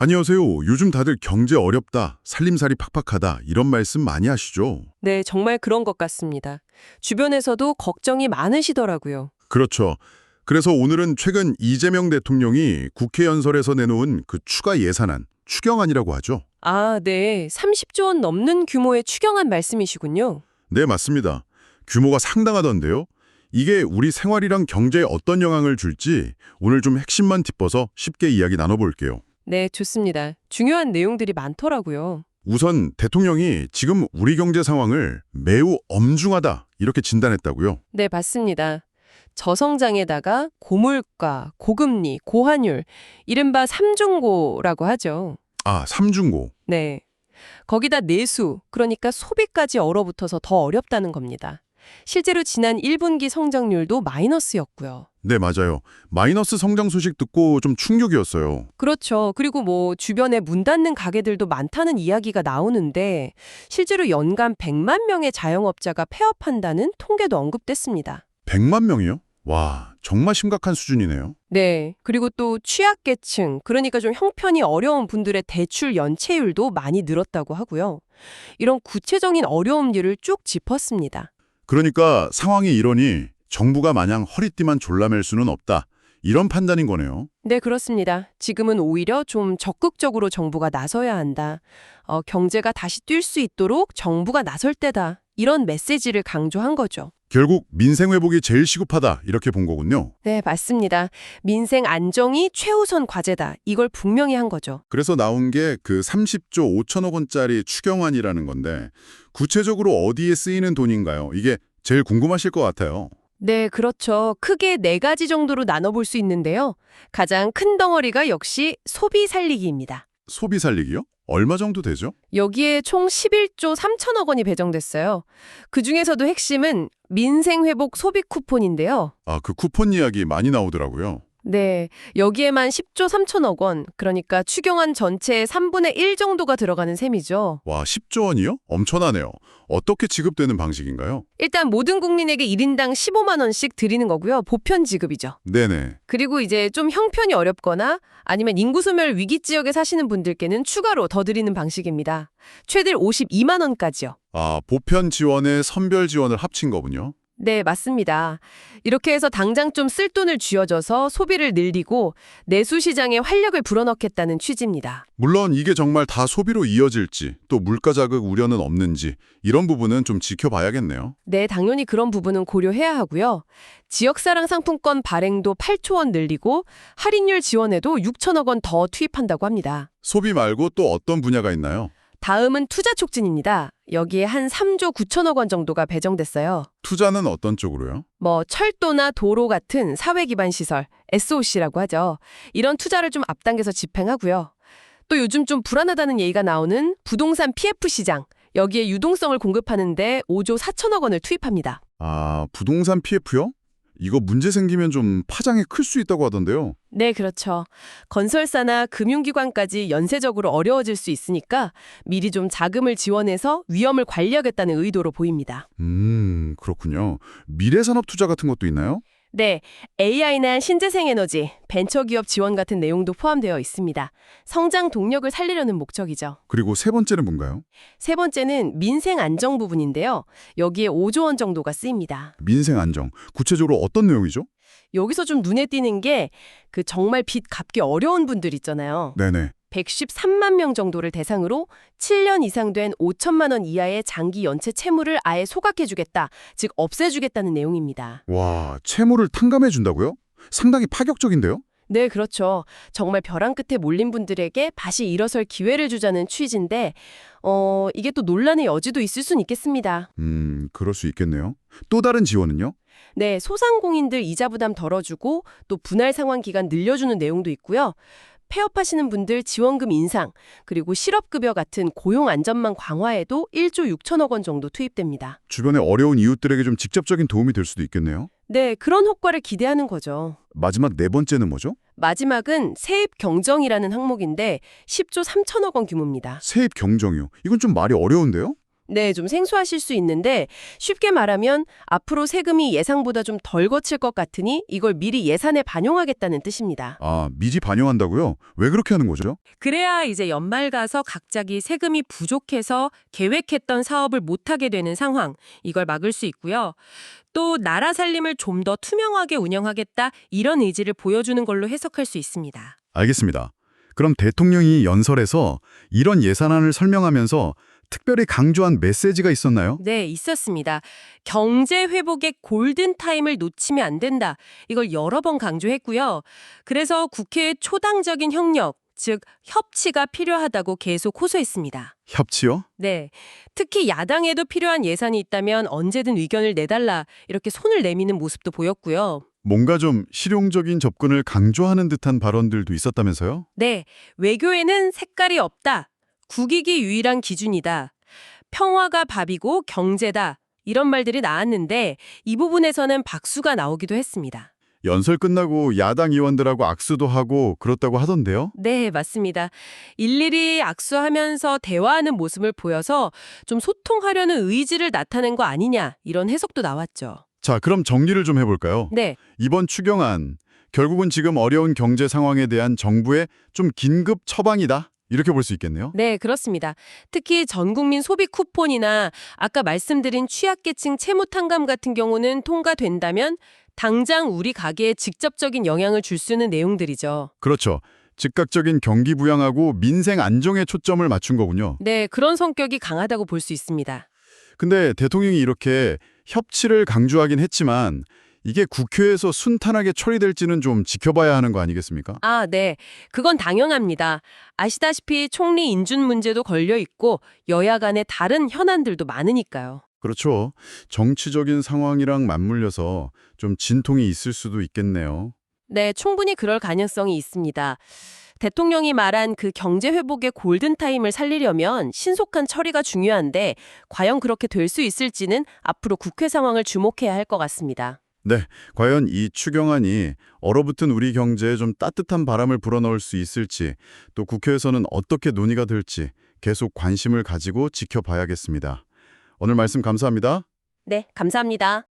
안녕하세요. 요즘 다들 경제 어렵다, 살림살이 팍팍하다 이런 말씀 많이 하시죠? 네, 정말 그런 것 같습니다. 주변에서도 걱정이 많으시더라고요. 그렇죠. 그래서 오늘은 최근 이재명 대통령이 국회 연설에서 내놓은 그 추가 예산안, 추경안이라고 하죠. 아, 네. 30조 원 넘는 규모의 추경안 말씀이시군요. 네, 맞습니다. 규모가 상당하던데요. 이게 우리 생활이랑 경제에 어떤 영향을 줄지 오늘 좀 핵심만 짚어서 쉽게 이야기 나눠볼게요. 네, 좋습니다. 중요한 내용들이 많더라고요. 우선 대통령이 지금 우리 경제 상황을 매우 엄중하다 이렇게 진단했다고요. 네, 맞습니다. 저성장에다가 고물가, 고금리, 고환율, 이른바 삼중고라고 하죠. 아, 삼중고. 네. 거기다 내수, 그러니까 소비까지 얼어붙어서 더 어렵다는 겁니다. 실제로 지난 1분기 성장률도 마이너스였고요. 네, 맞아요. 마이너스 성장 소식 듣고 좀 충격이었어요. 그렇죠. 그리고 뭐 주변에 문 닫는 가게들도 많다는 이야기가 나오는데 실제로 연간 100만 명의 자영업자가 폐업한다는 통계도 언급됐습니다. 100만 명이요? 와, 정말 심각한 수준이네요. 네. 그리고 또 취약계층, 그러니까 좀 형편이 어려운 분들의 대출 연체율도 많이 늘었다고 하고요. 이런 구체적인 어려움들을 쭉 짚었습니다. 그러니까 상황이 이러니 정부가 마냥 허리띠만 졸라맬 수는 없다. 이런 판단인 거네요. 네, 그렇습니다. 지금은 오히려 좀 적극적으로 정부가 나서야 한다. 경제가 다시 뛸 수 있도록 정부가 나설 때다. 이런 메시지를 강조한 거죠. 결국 민생 회복이 제일 시급하다. 이렇게 본 거군요. 네, 맞습니다. 민생 안정이 최우선 과제다. 이걸 분명히 한 거죠. 그래서 나온 게 그 30조 5천억 원짜리 추경안이라는 건데 구체적으로 어디에 쓰이는 돈인가요? 이게 제일 궁금하실 것 같아요. 네, 그렇죠. 크게 네 가지 정도로 나눠볼 수 있는데요. 가장 큰 덩어리가 역시 소비 살리기입니다. 소비 살리기요? 얼마 정도 되죠? 여기에 총 11조 3천억 원이 배정됐어요. 그중에서도 핵심은 민생회복 소비 쿠폰인데요. 아, 그 쿠폰 이야기 많이 나오더라고요. 네, 여기에만 10조 3천억 원, 그러니까 추경안 전체의 3분의 1 정도가 들어가는 셈이죠. 와, 10조 원이요? 엄청나네요. 어떻게 지급되는 방식인가요? 일단 모든 국민에게 1인당 15만 원씩 드리는 거고요. 보편 지급이죠. 네네. 그리고 이제 좀 형편이 어렵거나 아니면 인구소멸 위기 지역에 사시는 분들께는 추가로 더 드리는 방식입니다. 최대 52만 원까지요. 아, 보편 지원에 선별 지원을 합친 거군요. 네, 맞습니다. 이렇게 해서 당장 좀 쓸 돈을 쥐어줘서 소비를 늘리고 내수 시장에 활력을 불어넣겠다는 취지입니다. 물론 이게 정말 다 소비로 이어질지 또 물가 자극 우려는 없는지 이런 부분은 좀 지켜봐야겠네요. 네, 당연히 그런 부분은 고려해야 하고요. 지역사랑 상품권 발행도 8조 원 늘리고 할인율 지원에도 6천억 원 더 투입한다고 합니다. 소비 말고 또 어떤 분야가 있나요? 다음은 투자 촉진입니다. 여기에 한 3조 9천억 원 정도가 배정됐어요. 투자는 어떤 쪽으로요? 뭐 철도나 도로 같은 사회기반 시설, SOC라고 하죠. 이런 투자를 좀 앞당겨서 집행하고요. 또 요즘 좀 불안하다는 얘기가 나오는 부동산 PF 시장, 여기에 유동성을 공급하는데 5조 4천억 원을 투입합니다. 아, 부동산 PF요? 이거 문제 생기면 좀 파장이 클 수 있다고 하던데요. 네, 그렇죠. 건설사나 금융기관까지 연쇄적으로 어려워질 수 있으니까 미리 좀 자금을 지원해서 위험을 관리하겠다는 의도로 보입니다. 그렇군요. 미래산업 투자 같은 것도 있나요? 네, AI나 신재생에너지, 벤처기업 지원 같은 내용도 포함되어 있습니다. 성장 동력을 살리려는 목적이죠. 그리고 세 번째는 뭔가요? 세 번째는 민생 안정 부분인데요. 여기에 5조 원 정도가 쓰입니다. 민생 안정. 구체적으로 어떤 내용이죠? 여기서 좀 눈에 띄는 게 그 정말 빚 갚기 어려운 분들 있잖아요. 네네. 113만 명 정도를 대상으로 7년 이상 된 5천만 원 이하의 장기 연체 채무를 아예 소각해주겠다, 즉 없애주겠다는 내용입니다. 와, 채무를 탕감해 준다고요? 상당히 파격적인데요? 네, 그렇죠. 정말 벼랑 끝에 몰린 분들에게 다시 일어설 기회를 주자는 취지인데 이게 또 논란의 여지도 있을 순 있겠습니다. 그럴 수 있겠네요. 또 다른 지원은요? 네, 소상공인들 이자 부담 덜어주고 또 분할 상환 기간 늘려주는 내용도 있고요. 폐업하시는 분들 지원금 인상, 그리고 실업급여 같은 고용 안전망 강화에도 1조 6천억 원 정도 투입됩니다. 주변에 어려운 이웃들에게 좀 직접적인 도움이 될 수도 있겠네요. 네, 그런 효과를 기대하는 거죠. 마지막 네 번째는 뭐죠? 마지막은 세입 경정이라는 항목인데 10조 3천억 원 규모입니다. 세입 경정이요. 이건 좀 말이 어려운데요? 네, 좀 생소하실 수 있는데 쉽게 말하면 앞으로 세금이 예상보다 좀 덜 거칠 것 같으니 이걸 미리 예산에 반영하겠다는 뜻입니다. 아, 미리 반영한다고요? 왜 그렇게 하는 거죠? 그래야 이제 연말 가서 각자기 세금이 부족해서 계획했던 사업을 못하게 되는 상황, 이걸 막을 수 있고요. 또 나라 살림을 좀 더 투명하게 운영하겠다 이런 의지를 보여주는 걸로 해석할 수 있습니다. 알겠습니다. 그럼 대통령이 연설에서 이런 예산안을 설명하면서 특별히 강조한 메시지가 있었나요? 네, 있었습니다. 경제 회복의 골든타임을 놓치면 안 된다. 이걸 여러 번 강조했고요. 그래서 국회의 초당적인 협력, 즉 협치가 필요하다고 계속 호소했습니다. 협치요? 네, 특히 야당에도 필요한 예산이 있다면 언제든 의견을 내달라 이렇게 손을 내미는 모습도 보였고요. 뭔가 좀 실용적인 접근을 강조하는 듯한 발언들도 있었다면서요? 네, 외교에는 색깔이 없다. 국익이 유일한 기준이다. 평화가 밥이고 경제다. 이런 말들이 나왔는데 이 부분에서는 박수가 나오기도 했습니다. 연설 끝나고 야당 의원들하고 악수도 하고 그렇다고 하던데요? 네, 맞습니다. 일일이 악수하면서 대화하는 모습을 보여서 좀 소통하려는 의지를 나타낸 거 아니냐 이런 해석도 나왔죠. 자, 그럼 정리를 좀 해볼까요? 네, 이번 추경안, 결국은 지금 어려운 경제 상황에 대한 정부의 좀 긴급 처방이다. 이렇게 볼 수 있겠네요. 네, 그렇습니다. 특히 전국민 소비 쿠폰이나 아까 말씀드린 취약계층 채무탕감 같은 경우는 통과된다면 당장 우리 가게에 직접적인 영향을 줄 수 있는 내용들이죠. 그렇죠. 즉각적인 경기 부양하고 민생 안정에 초점을 맞춘 거군요. 네, 그런 성격이 강하다고 볼 수 있습니다. 근데 대통령이 이렇게 협치를 강조하긴 했지만 이게 국회에서 순탄하게 처리될지는 좀 지켜봐야 하는 거 아니겠습니까? 아, 네. 그건 당연합니다. 아시다시피 총리 인준 문제도 걸려 있고 여야 간의 다른 현안들도 많으니까요. 그렇죠. 정치적인 상황이랑 맞물려서 좀 진통이 있을 수도 있겠네요. 네, 충분히 그럴 가능성이 있습니다. 대통령이 말한 그 경제 회복의 골든타임을 살리려면 신속한 처리가 중요한데 과연 그렇게 될 수 있을지는 앞으로 국회 상황을 주목해야 할 것 같습니다. 네, 과연 이 추경안이 얼어붙은 우리 경제에 좀 따뜻한 바람을 불어넣을 수 있을지, 또 국회에서는 어떻게 논의가 될지 계속 관심을 가지고 지켜봐야겠습니다. 오늘 말씀 감사합니다. 네, 감사합니다.